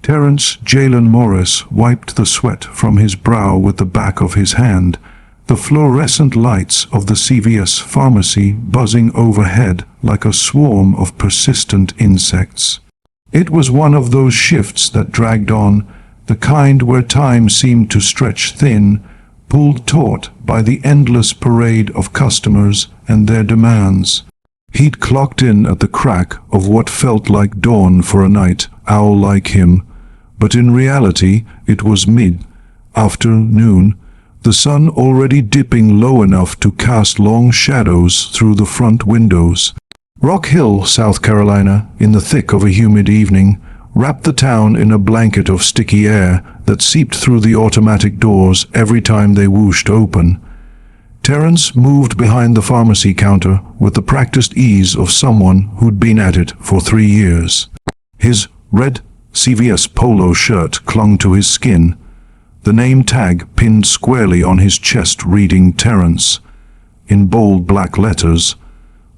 Terrence Jalen Morris wiped the sweat from his brow with the back of his hand, the fluorescent lights of the CVS pharmacy buzzing overhead like a swarm of persistent insects. It was one of those shifts that dragged on, the kind where time seemed to stretch thin, pulled taut by the endless parade of customers and their demands. He'd clocked in at the crack of what felt like dawn for a night owl like him, but in reality it was mid-afternoon, the sun already dipping low enough to cast long shadows through the front windows. Rock Hill, South Carolina, in the thick of a humid evening, wrapped the town in a blanket of sticky air that seeped through the automatic doors every time they whooshed open. Terrence moved behind the pharmacy counter with the practiced ease of someone who'd been at it for 3 years. His red CVS polo shirt clung to his skin, the name tag pinned squarely on his chest reading Terrence. In bold black letters,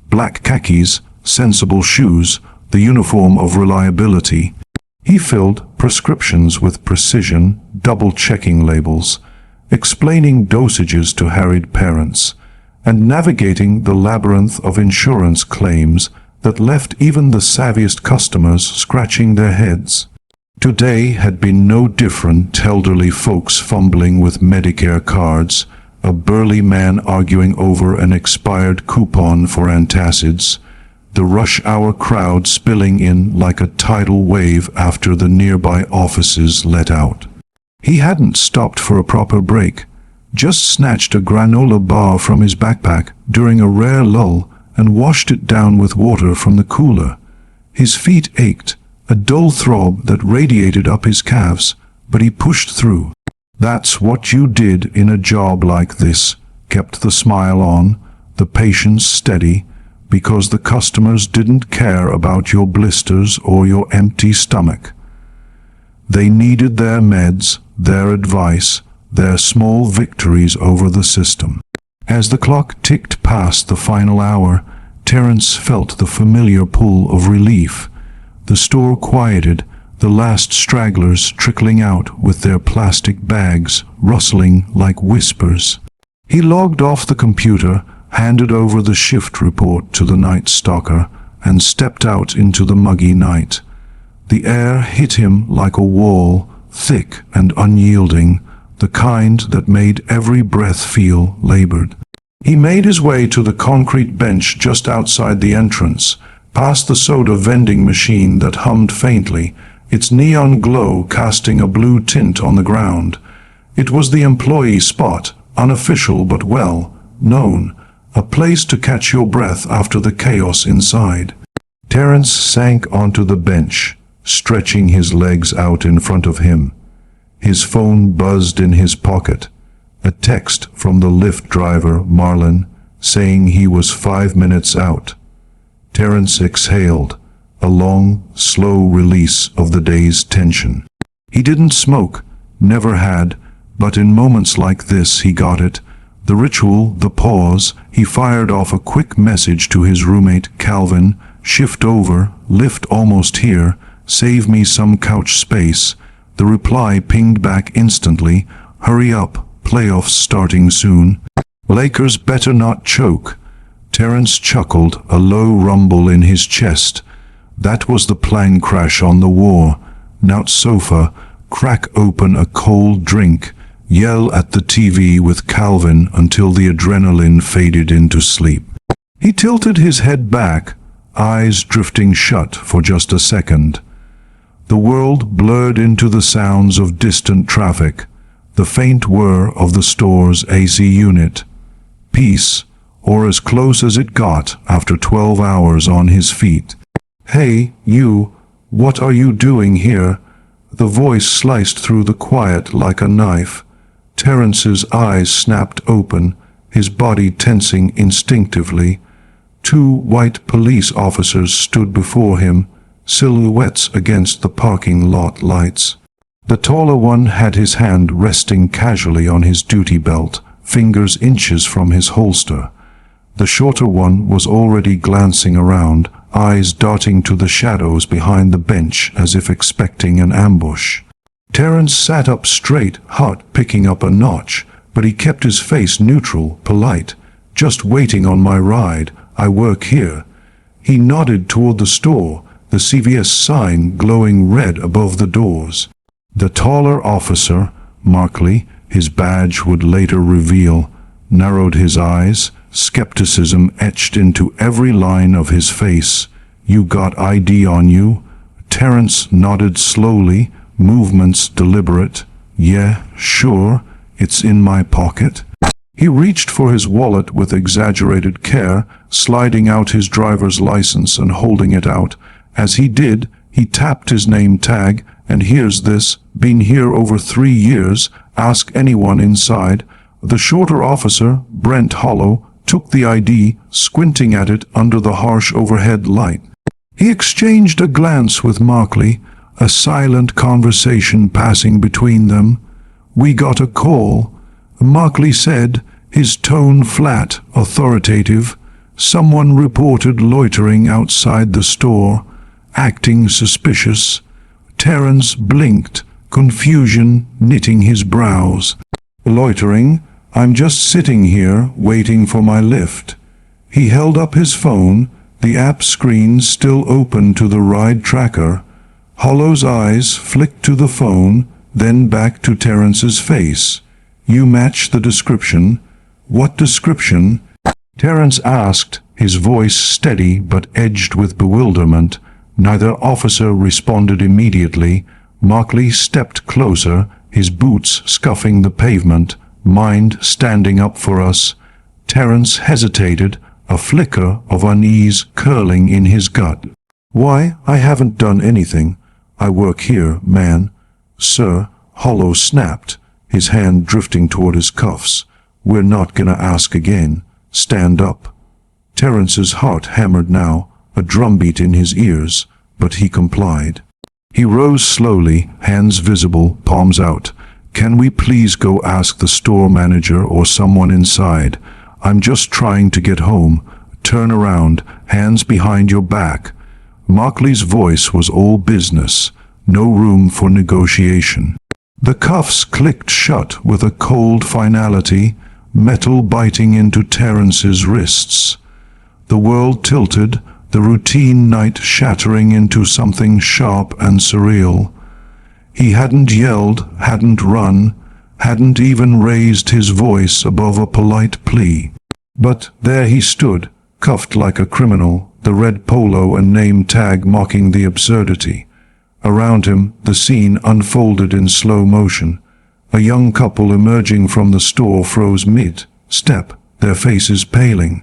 black khakis, sensible shoes, the uniform of reliability. He filled prescriptions with precision, double-checking labels, explaining dosages to harried parents, and navigating the labyrinth of insurance claims that left even the savviest customers scratching their heads. Today had been no different. Elderly folks fumbling with Medicare cards, a burly man arguing over an expired coupon for antacids, the rush-hour crowd spilling in like a tidal wave after the nearby offices let out. He hadn't stopped for a proper break, just snatched a granola bar from his backpack during a rare lull and washed it down with water from the cooler. His feet ached, a dull throb that radiated up his calves, but he pushed through. That's what you did in a job like this, kept the smile on, the patience steady, because the customers didn't care about your blisters or your empty stomach. They needed their meds, their advice, their small victories over the system. As the clock ticked past the final hour, Terrence felt the familiar pull of relief. The store quieted, the last stragglers trickling out with their plastic bags rustling like whispers. He logged off the computer, handed over the shift report to the night stalker, and stepped out into the muggy night. The air hit him like a wall, thick and unyielding, the kind that made every breath feel labored. He made his way to the concrete bench just outside the entrance, past the soda vending machine that hummed faintly, its neon glow casting a blue tint on the ground. It was the employee spot, unofficial but well known, a place to catch your breath after the chaos inside. Terrence sank onto the bench, stretching his legs out in front of him. His phone buzzed in his pocket, a text from the Lyft driver, Marlon, saying he was 5 minutes out. Terrence exhaled, a long, slow release of the day's tension. He didn't smoke, never had, but in moments like this he got it. The ritual, the pause. He fired off a quick message to his roommate, Calvin. Shift over, Lyft almost here, save me some couch space. The reply pinged back instantly, hurry up, playoffs starting soon. Lakers better not choke. Terrence chuckled, a low rumble in his chest. That was the plane crash on the war. Now sofa, crack open a cold drink, yell at the TV with Calvin until the adrenaline faded into sleep. He tilted his head back, eyes drifting shut for just a second. The world blurred into the sounds of distant traffic, the faint whir of the store's AC unit. Peace, or as close as it got after 12 hours on his feet. Hey, you, what are you doing here? The voice sliced through the quiet like a knife. Terrence's eyes snapped open, his body tensing instinctively. 2 white police officers stood before him, silhouettes against the parking lot lights. The taller one had his hand resting casually on his duty belt, fingers inches from his holster. The shorter one was already glancing around, eyes darting to the shadows behind the bench as if expecting an ambush. Terrence sat up straight, heart picking up a notch, but he kept his face neutral, polite. "Just waiting on my ride. I work here." He nodded toward the store, the CVS sign glowing red above the doors. The taller officer, Markley, his badge would later reveal, narrowed his eyes, skepticism etched into every line of his face. "You got ID on you?" Terrence nodded slowly, movements deliberate. "Yeah, sure, it's in my pocket." He reached for his wallet with exaggerated care, sliding out his driver's license and holding it out. As he did, he tapped his name tag, and "Here's this, been here over 3 years, ask anyone inside." The shorter officer, Brent Hollow, took the ID, squinting at it under the harsh overhead light. He exchanged a glance with Markley, a silent conversation passing between them. "We got a call," Markley said, his tone flat, authoritative. "Someone reported loitering outside the store, acting suspicious." Terrence blinked, confusion knitting his brows. "Loitering? I'm just sitting here, waiting for my Lyft." He held up his phone, the app screen still open to the ride tracker. Hollow's eyes flicked to the phone, then back to Terrence's face. "You match the description." "What description?" Terrence asked, his voice steady but edged with bewilderment. Neither officer responded immediately. Markley stepped closer, his boots scuffing the pavement. "Mind standing up for us?" Terrence hesitated, a flicker of unease curling in his gut. "Why, I haven't done anything. I work here, man." "Sir," Hollow snapped, his hand drifting toward his cuffs. "We're not gonna ask again. Stand up." Terrence's heart hammered now, a drumbeat in his ears, but he complied. He rose slowly, hands visible, palms out. "Can we please go ask the store manager or someone inside? I'm just trying to get home. Turn around, hands behind your back." Markley's voice was all business, no room for negotiation. The cuffs clicked shut with a cold finality, metal biting into Terrence's wrists. The world tilted, the routine night shattering into something sharp and surreal. He hadn't yelled, hadn't run, hadn't even raised his voice above a polite plea. But there he stood, cuffed like a criminal, the red polo and name tag mocking the absurdity. Around him, the scene unfolded in slow motion. A young couple emerging from the store froze mid-step, their faces paling.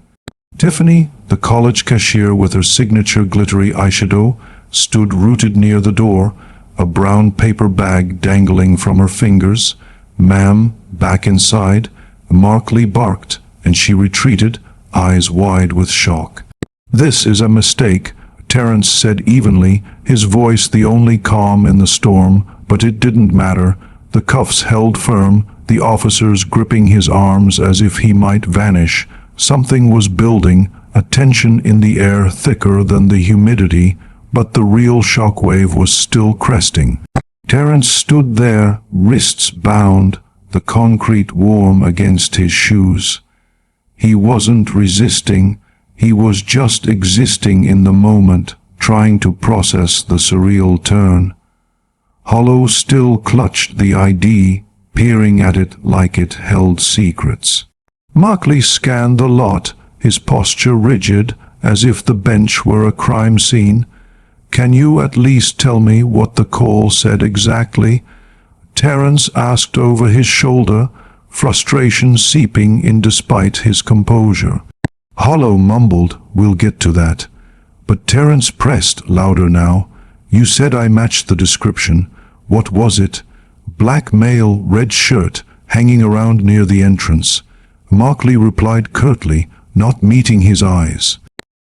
Tiffany, the college cashier with her signature glittery eyeshadow, stood rooted near the door, a brown paper bag dangling from her fingers. "Ma'am, back inside." Markley barked, and she retreated, eyes wide with shock. "This is a mistake," Terrence said evenly, his voice the only calm in the storm, but it didn't matter. The cuffs held firm, the officers gripping his arms as if he might vanish. Something was building, a tension in the air thicker than the humidity, but the real shockwave was still cresting. Terrence stood there, wrists bound, the concrete warm against his shoes. He wasn't resisting, he was just existing in the moment, trying to process the surreal turn. Hollow still clutched the ID, peering at it like it held secrets. Markley scanned the lot, his posture rigid, as if the bench were a crime scene. "Can you at least tell me what the call said exactly?" Terrence asked over his shoulder, frustration seeping in despite his composure. Hollow mumbled, "We'll get to that." But Terrence pressed, louder now. "You said I matched the description. What was it?" "Black male, red shirt, hanging around near the entrance." Markley replied curtly, not meeting his eyes.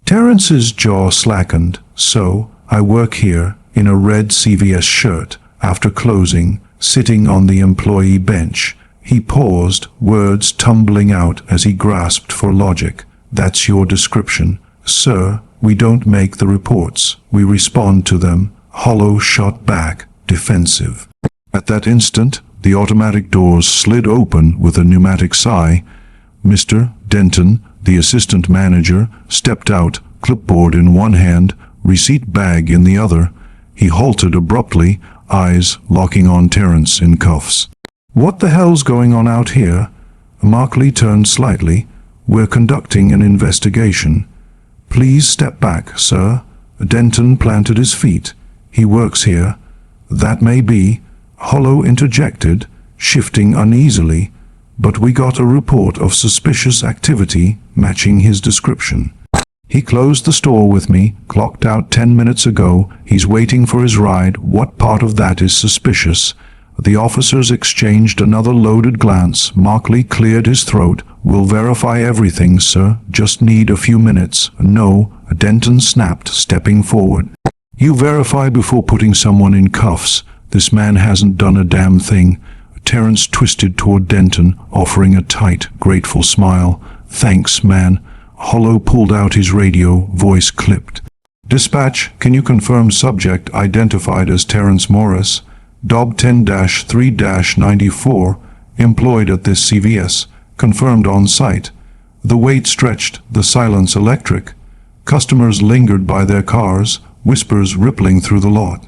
Terrence's jaw slackened. "So, I work here, in a red CVS shirt, after closing, sitting on the employee bench." He paused, words tumbling out as he grasped for logic. "That's your description." "Sir," We don't make the reports. We respond to them. Hollow shot back, defensive. At that instant, the automatic doors slid open with a pneumatic sigh. Mr. Denton, the assistant manager, stepped out, clipboard in one hand, receipt bag in the other. He halted abruptly, eyes locking on Terrence in cuffs. "What the hell's going on out here?" Markley turned slightly. "We're conducting an investigation." "Please step back, sir." Denton planted his feet. "He works here." "That may be," Hollow interjected, shifting uneasily, "but we got a report of suspicious activity matching his description. He closed the store with me, clocked out 10 minutes ago. He's waiting for his ride. What part of that is suspicious?" The officers exchanged another loaded glance. Markley cleared his throat. "We'll verify everything, sir. Just need a few minutes." "No," Denton snapped, stepping forward. "You verify before putting someone in cuffs. This man hasn't done a damn thing." Terrence twisted toward Denton, offering a tight, grateful smile. "Thanks, man." Hollow pulled out his radio, voice clipped. "Dispatch, can you confirm subject identified as Terrence Morris, Dob 10-3-94, employed at this CVS, confirmed on site. The wait stretched, the silence electric. Customers lingered by their cars, whispers rippling through the lot.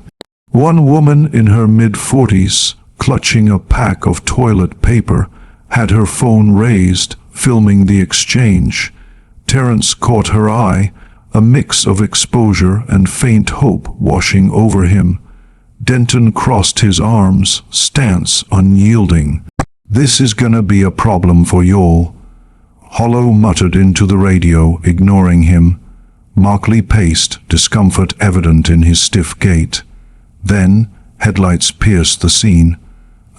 One woman in her mid-40s, clutching a pack of toilet paper, had her phone raised, filming the exchange. Terrence caught her eye, a mix of exposure and faint hope washing over him. Denton crossed his arms, stance unyielding. "This is gonna be a problem for y'all." Hollow muttered into the radio, ignoring him. Markley paced, discomfort evident in his stiff gait. Then, headlights pierced the scene.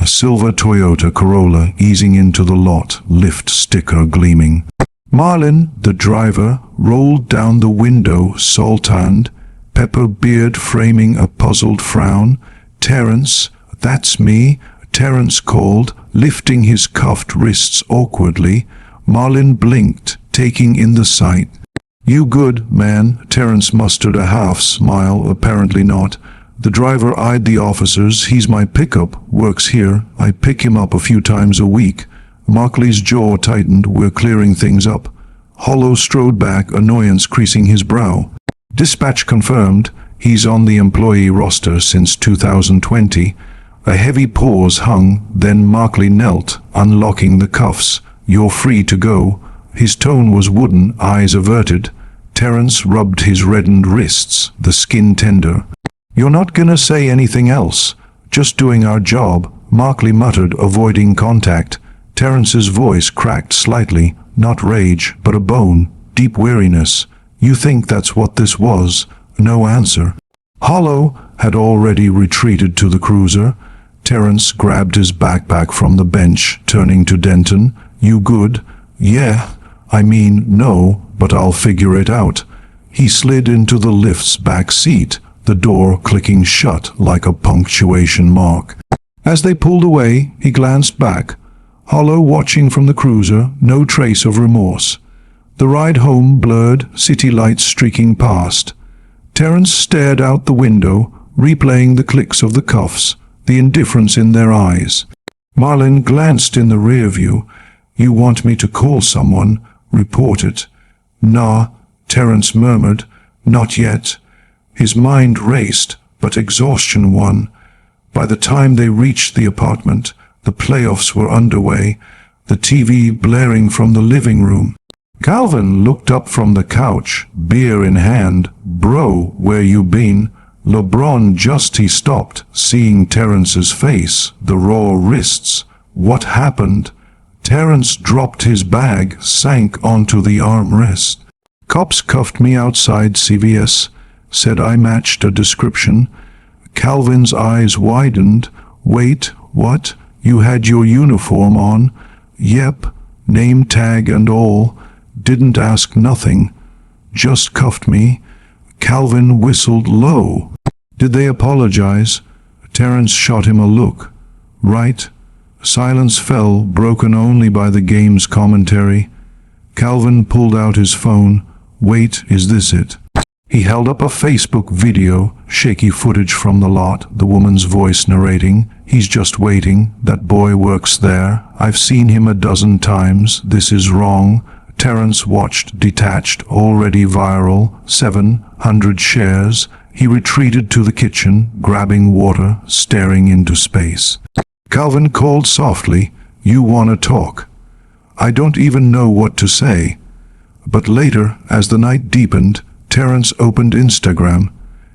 A silver Toyota Corolla easing into the lot, Lyft sticker gleaming. Marlin, the driver, rolled down the window, sultaned, pepper beard framing a puzzled frown. "Terrence, that's me," Terrence called, lifting his cuffed wrists awkwardly. Marlin blinked, taking in the sight. "You good, man?" Terrence mustered a half smile, apparently not. The driver eyed the officers. "He's my pickup, works here. I pick him up a few times a week." Markley's jaw tightened. "We're clearing things up." Hollow strode back, annoyance creasing his brow. "Dispatch confirmed. He's on the employee roster since 2020. A heavy pause hung, then Markley knelt, unlocking the cuffs. "You're free to go." His tone was wooden, eyes averted. Terrence rubbed his reddened wrists, the skin tender. "You're not gonna say anything else? Just doing our job," Markley muttered, avoiding contact. Terrence's voice cracked slightly, not rage, but a bone, deep weariness. "You think that's what this was?" No answer. Hollow had already retreated to the cruiser. Terrence grabbed his backpack from the bench, turning to Denton. "You good?" "Yeah. I mean, no, but I'll figure it out." He slid into the lift's back seat, the door clicking shut like a punctuation mark. As they pulled away, he glanced back. Hollow watching from the cruiser, no trace of remorse. The ride home blurred, city lights streaking past. Terrence stared out the window, replaying the clicks of the cuffs, the indifference in their eyes. Marlin glanced in the rear view. "You want me to call someone? Report it?" "Nah," Terrence murmured. "Not yet." His mind raced, but exhaustion won. By the time they reached the apartment, the playoffs were underway, the TV blaring from the living room. Calvin looked up from the couch, beer in hand. "Bro, where you been?" LeBron just he stopped, seeing Terrence's face, the raw wrists. "What happened?" Terrence dropped his bag, sank onto the armrest. "Cops cuffed me outside CVS, said I matched a description." Calvin's eyes widened. "Wait, what? You had your uniform on?" "Yep, name tag and all. Didn't ask nothing. Just cuffed me." Calvin whistled low. "Did they apologize?" Terrence shot him a look. "Right." Silence fell, broken only by the game's commentary. Calvin pulled out his phone. "Wait, is this it?" He held up a Facebook video, shaky footage from the lot, the woman's voice narrating, "He's just waiting, that boy works there, I've seen him a dozen times, this is wrong." Terrence watched, detached, already viral, 700 shares. He retreated to the kitchen, grabbing water, staring into space. Calvin called softly, "You wanna talk?" I don't even know what to say. But later, as the night deepened, Terrence opened Instagram.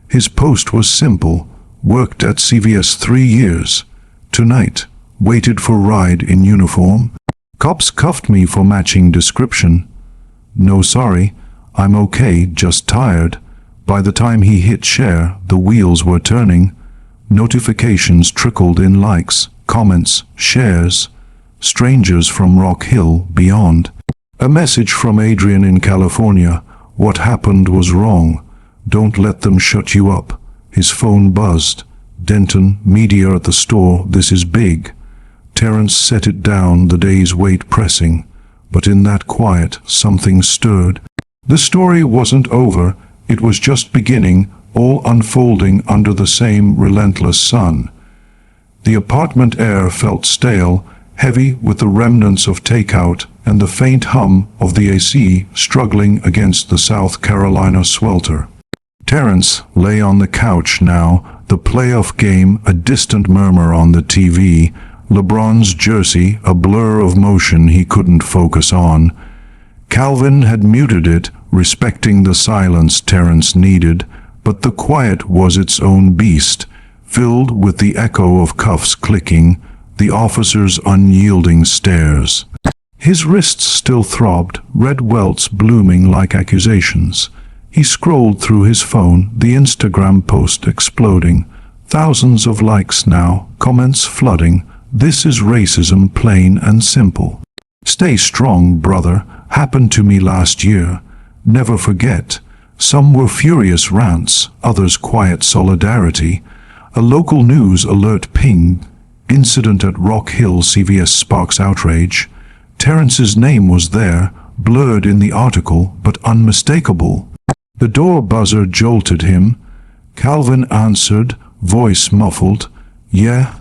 His post was simple: worked at CVS 3 years. Tonight, waited for ride in uniform. Cops cuffed me for matching description. No sorry, I'm okay, just tired. By the time he hit share, the wheels were turning. Notifications trickled in, likes, comments, shares. Strangers from Rock Hill, beyond. A message from Adrian in California. What happened was wrong. Don't let them shut you up. His phone buzzed. Denton, media at the store, this is big. Terrence set it down, the day's weight pressing. But in that quiet, something stirred. The story wasn't over, it was just beginning, all unfolding under the same relentless sun. The apartment air felt stale, heavy with the remnants of takeout and the faint hum of the AC struggling against the South Carolina swelter. Terrence lay on the couch now, the playoff game a distant murmur on the TV, LeBron's jersey a blur of motion he couldn't focus on. Calvin had muted it, respecting the silence Terrence needed, but the quiet was its own beast, filled with the echo of cuffs clicking, the officer's unyielding stares. His wrists still throbbed, red welts blooming like accusations. He scrolled through his phone, the Instagram post exploding. Thousands of likes now, comments flooding. This is racism, plain and simple. Stay strong, brother. Happened to me last year. Never forget. Some were furious rants, others quiet solidarity. A local news alert pinged. Incident at Rock Hill, CVS sparks outrage. Terrence's name was there, blurred in the article, but unmistakable. The door buzzer jolted him. Calvin answered, voice muffled. "Yeah,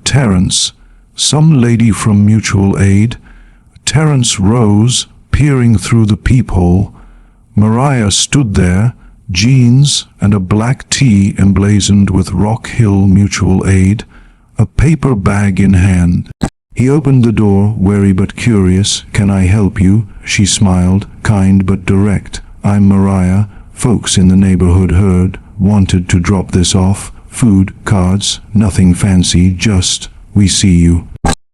Terrence. Some lady from mutual aid." Terrence rose, peering through the peephole. Mariah stood there, jeans and a black tee emblazoned with Rock Hill Mutual Aid, a paper bag in hand. He opened the door, wary but curious. "Can I help you?" She smiled, kind but direct. "I'm Mariah. Folks in the neighborhood heard, wanted to drop this off. Food, cards, nothing fancy, just, we see you."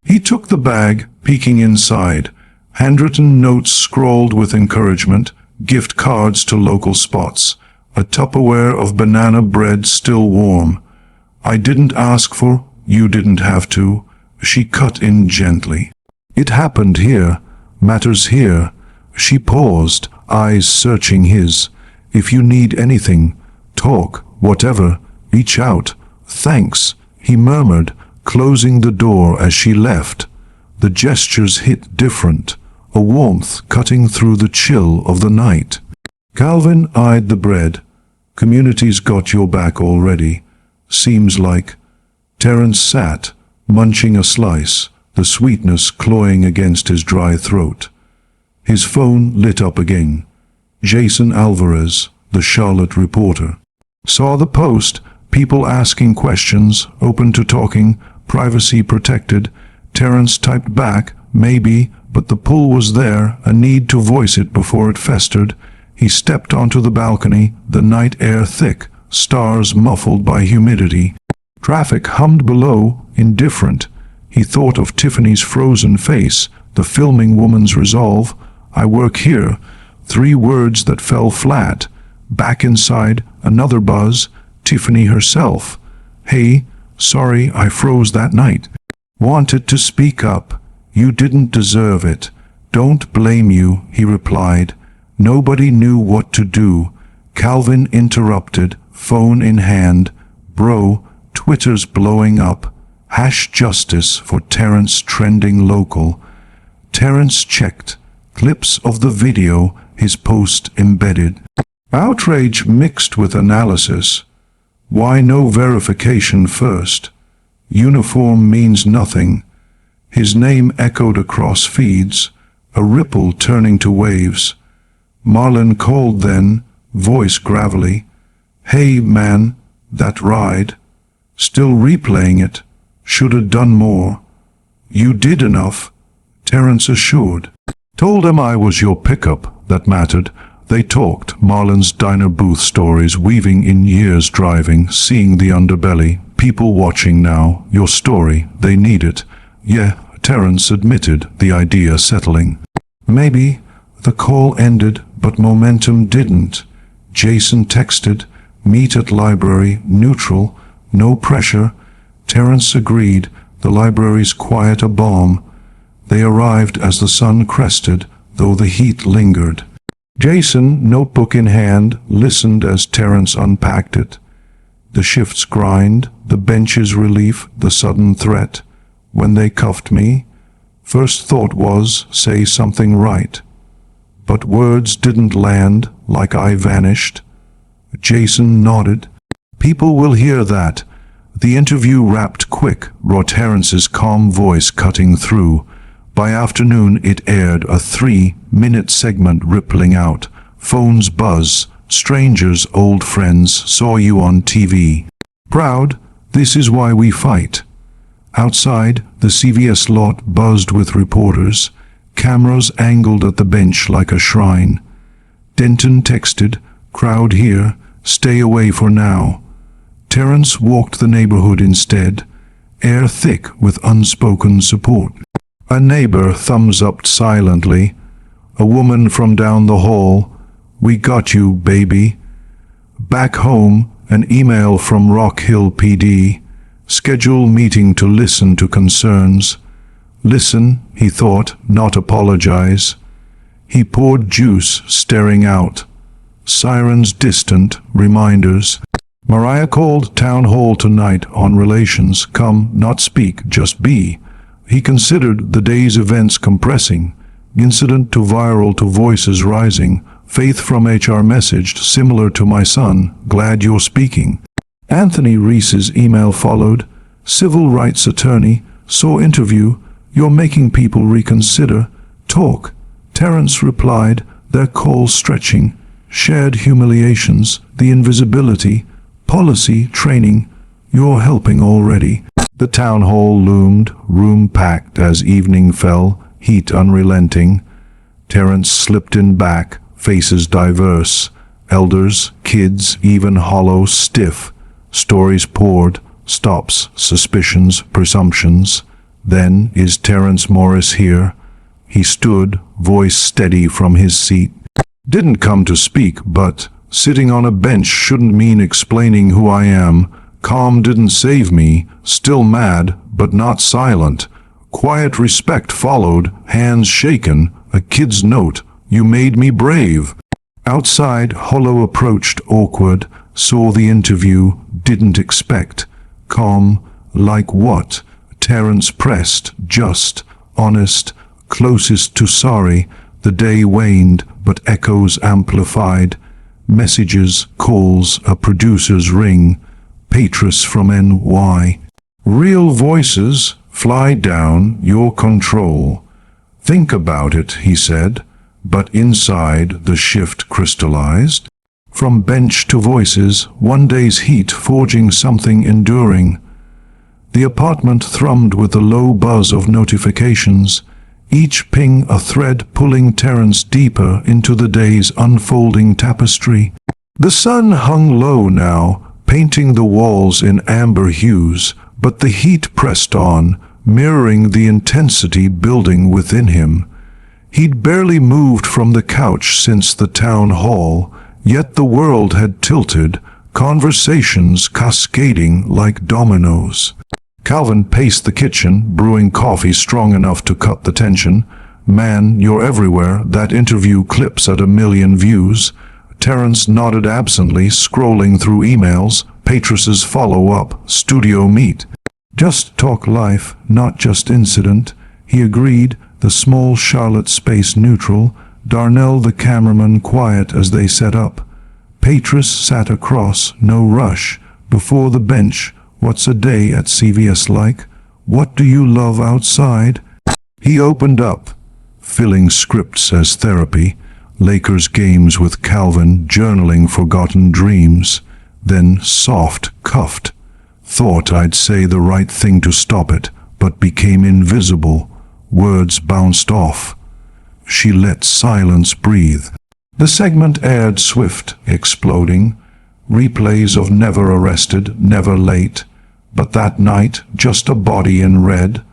He took the bag, peeking inside. Handwritten notes scrawled with encouragement, gift cards to local spots, a Tupperware of banana bread still warm. "I didn't ask for, you didn't have to," she cut in gently. "It happened here, matters here." She paused, eyes searching his. "If you need anything, talk, whatever, reach out." "Thanks," he murmured, closing the door as she left. The gestures hit different, a warmth cutting through the chill of the night. Calvin eyed the bread. "Community's got your back already. Seems like." Terrence sat, munching a slice, the sweetness clawing against his dry throat. His phone lit up again. Jason Alvarez, the Charlotte reporter. Saw the post, people asking questions, open to talking, privacy protected. Terrence typed back, maybe, but the pull was there, a need to voice it before it festered. He stepped onto the balcony, the night air thick, stars muffled by humidity. Traffic hummed below, indifferent. He thought of Tiffany's frozen face, the filming woman's resolve. "I work here." 3 words that fell flat. Back inside, another buzz. Tiffany herself. "Hey, sorry I froze that night. Wanted to speak up. You didn't deserve it." "Don't blame you," he replied. Nobody knew what to do. Calvin interrupted, phone in hand. "Bro, Twitter's blowing up. #justice for Terrence trending local." Terrence checked. Clips of the video, his post embedded. Outrage mixed with analysis. Why no verification first? Uniform means nothing. His name echoed across feeds, a ripple turning to waves. Marlin called then, voice gravelly. Hey, man, that ride. Still replaying it. Shoulda done more. You did enough, Terrence assured. Told him I was your pickup, that mattered. They talked, Marlin's diner booth stories weaving in years driving, seeing the underbelly, people watching now, your story, they need it. Yeah, Terrence admitted, the idea settling. Maybe. The call ended, but momentum didn't. Jason texted, meet at library, neutral, no pressure. Terrence agreed, the library's quiet a balm. They arrived as the sun crested, though the heat lingered. Jason, notebook in hand, listened as Terrence unpacked it. The shift's grind, the bench's relief, the sudden threat. When they cuffed me, first thought was, say something right. But words didn't land, like I vanished. Jason nodded. People will hear that. The interview wrapped quick, raw Terrence's calm voice cutting through. By afternoon it aired, a 3-minute segment rippling out. Phones buzz, strangers, old friends, saw you on TV. Proud, this is why we fight. Outside, the CVS lot buzzed with reporters, cameras angled at the bench like a shrine. Denton texted, crowd here, stay away for now. Terrence walked the neighborhood instead, air thick with unspoken support. A neighbor thumbs-upped silently. A woman from down the hall, we got you, baby. Back home, an email from Rock Hill PD. Schedule meeting to listen to concerns. Listen, he thought, not apologize. He poured juice, staring out. Sirens distant, reminders. Mariah called town hall tonight on relations. Come, not speak, just be. He considered the day's events compressing. Incident to viral to voices rising. Faith from HR messaged, similar to my son, glad you're speaking. Anthony Reese's email followed. Civil rights attorney, saw interview, you're making people reconsider. Talk. Terrence replied, their call stretching. Shared humiliations, the invisibility, policy, training, you're helping already. The town hall loomed, room packed as evening fell, heat unrelenting. Terrence slipped in back, faces diverse, elders, kids, even hollow, stiff. Stories poured, stops, suspicions, presumptions. Then, is Terrence Morris here? He stood, voice steady from his seat. Didn't come to speak, but sitting on a bench shouldn't mean explaining who I am. Calm didn't save me, still mad, but not silent. Quiet respect followed, hands shaken, a kid's note, you made me brave. Outside, Hollow approached, awkward, saw the interview, didn't expect. Calm, like what? Terrence pressed, just, honest, closest to sorry. The day waned, but echoes amplified. Messages, calls, a producer's ring. Patris from NY. Real voices, fly down, your control. Think about it, he said, but inside the shift crystallized. From bench to voices, one day's heat forging something enduring. The apartment thrummed with the low buzz of notifications, each ping a thread pulling Terrence deeper into the day's unfolding tapestry. The sun hung low now, painting the walls in amber hues, but the heat pressed on, mirroring the intensity building within him. He'd barely moved from the couch since the town hall, yet the world had tilted, conversations cascading like dominoes. Calvin paced the kitchen, brewing coffee strong enough to cut the tension. Man, you're everywhere, that interview clips at 1 million views. Terrence nodded absently, scrolling through emails. Patris's follow-up, studio meet. Just talk life, not just incident. He agreed, the small Charlotte space neutral. Darnell the cameraman quiet as they set up. Patris sat across, no rush, before the bench. What's a day at CVS like? What do you love outside? He opened up, filling scripts as therapy, Lakers games with Calvin, journaling forgotten dreams, then soft cuffed. Thought I'd say the right thing to stop it, but became invisible. Words bounced off. She let silence breathe. The segment aired swift, exploding. Replays of never arrested, never late. But that night, just a body in red.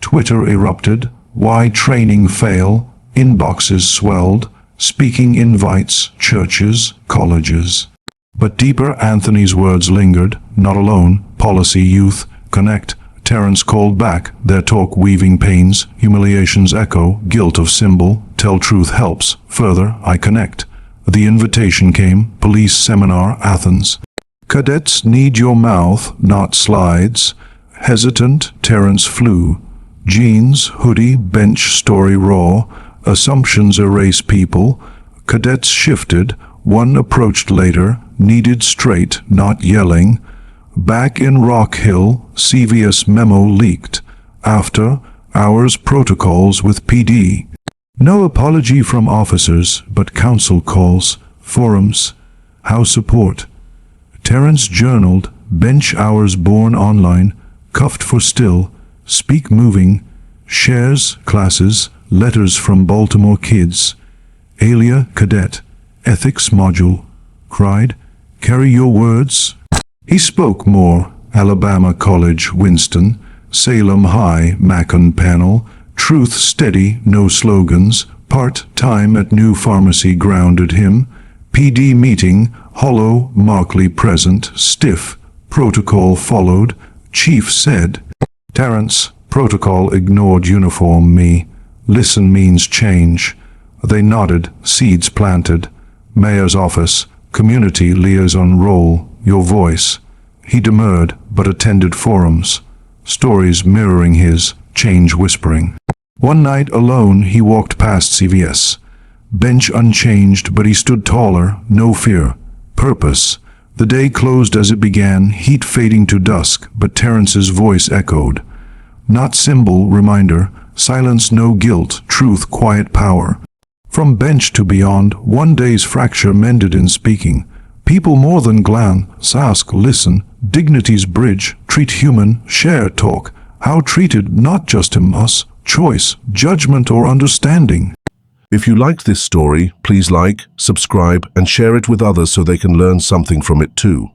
Twitter erupted. Why training fail? Inboxes swelled. Speaking invites, churches, colleges. But deeper, Anthony's words lingered. Not alone. Policy, youth, connect. Terrence called back, their talk weaving pains, humiliation's echo, guilt of symbol, tell truth helps, further, I connect. The invitation came, police seminar, Athens. Cadets need your mouth, not slides. Hesitant, Terrence flew. Jeans, hoodie, bench story raw. Assumptions erase people. Cadets shifted, one approached later, needed straight, not yelling. Back in Rock Hill, CVS memo leaked. After hours protocols with PD. No apology from officers, but council calls, forums, how support. Terrence journaled, bench hours born online, cuffed for still, speak moving, shares, classes, letters from Baltimore kids. Alia, cadet, ethics module, cried, carry your words. He spoke more, Alabama College, Winston, Salem High, Macon panel, truth steady, no slogans, part-time at new pharmacy grounded him, PD meeting, hollow, Markley present, stiff, protocol followed, chief said, Terrence, protocol ignored uniform me, listen means change. They nodded, seeds planted, mayor's office, community liaison role, your voice. He demurred, but attended forums, stories mirroring his, change whispering. One night alone he walked past CVS. Bench unchanged, but he stood taller, no fear, purpose. The day closed as it began, heat fading to dusk, but Terrence's voice echoed. Not symbol, reminder, silence no guilt, truth quiet power. From bench to beyond, one day's fracture mended in speaking. People more than glance, ask, listen, dignity's bridge, treat human, share, talk. How treated, not just him, us, choice, judgment or understanding. If you liked this story, please like, subscribe, and share it with others so they can learn something from it too.